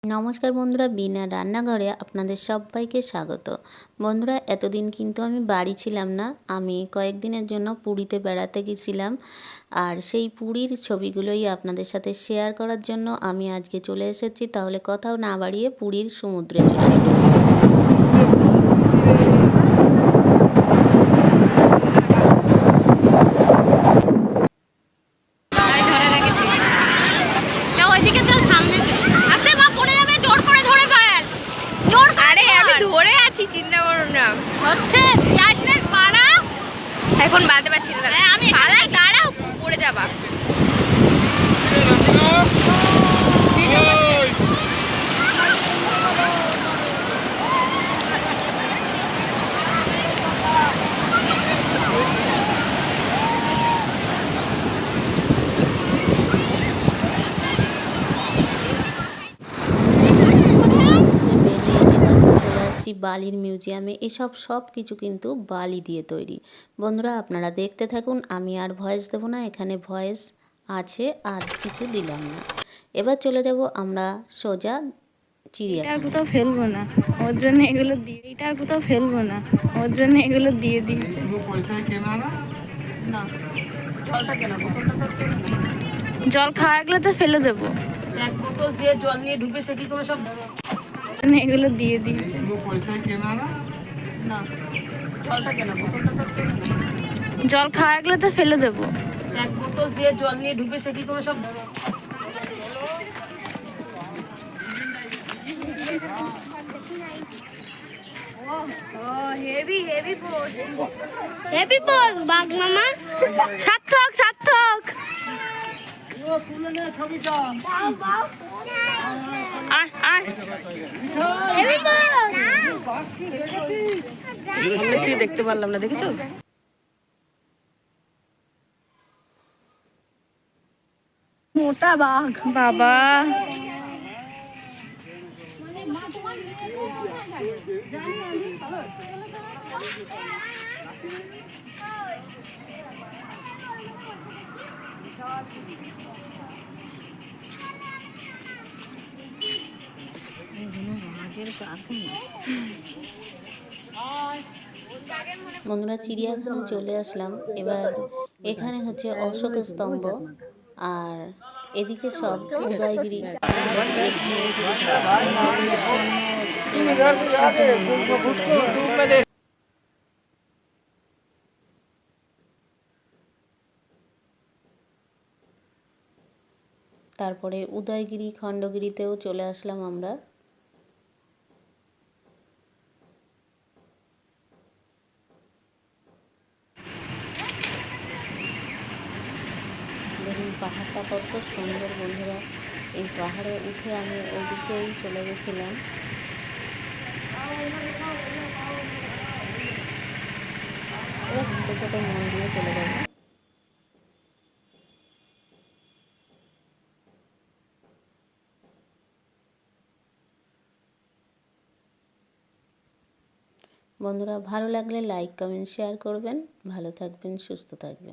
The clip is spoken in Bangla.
নমস্কার বন্ধুরা, বিনা রান্নাঘরে আপনাদের সবাইকে স্বাগত। বন্ধুরা, এতদিন কিন্তু আমি বাড়ি ছিলাম না। আমি কয়েকদিনের জন্য পুরীতে বেড়াতে গেছিলাম। আর সেই পুরীর ছবিগুলোই আপনাদের সাথে শেয়ার করার জন্য আমি আজকে চলে এসেছি। তাহলে কথাও না বাড়িয়ে পুরীর সমুদ্রে চলে যাব। এখন বাঁধতে পারছি না, আমি দাঁড়াও পড়ে যাবা। বালির মিউজিয়ামে। এসব সব কিছু কিন্তু বালি দিয়ে তৈরি। বন্ধুরা, আপনারা দেখতে থাকুন। আমি আর ভয়েস দেবো না, এখানে ভয়েস আছে, আর কিছু দিলাম না। এবার চলে যাব আমরা সোজা চিড়িয়াখানা। কোথাও ফেলবো না, ওর জন্য এগুলো দিয়ে, এটা আর কোথাও ফেলবো না, ওর জন্য এগুলো দিয়ে দিয়েছে। না, জলটা কেন, জল খাওয়া এগুলো তো ফেলে দেবো। এক বোতল যে জল নিয়ে ঢুকে সে কি করে সব এগুলো দিয়ে দিয়েছে। না, জলটা কেন, জল খাওয়া এগুলো তো ফেলে দেবো। এক বোতল যে জল নিয়ে ঢুকে সে কি করে সব হেভি পোজ বাঘ মামা। সার্থক সার্থক। Heavy pose. দেখতে পারলাম না, দেখেছো? মোটা বাঘ বাবা। বন্ধুরা, চিড়িয়াখানা চলে আসলাম। এবার এখানে হচ্ছে অশোক স্তম্ভ, আর এদিকে সব উদয়গিরি। তারপরে উদয়গিরি, খণ্ডগিরিতেও চলে আসলাম আমরা। দেখুন পাহাড়টা কত সুন্দর বন্ধুরা। এই পাহাড়ে উঠে আমি ওইদিকেই চলে গেছিলাম। এবার ছোটো ছোটো মন্দিরে চলে যাবো। বন্ধুরা, ভালো লাগলে লাইক, কমেন্ট, শেয়ার করবেন। ভালো থাকবেন, সুস্থ থাকবেন।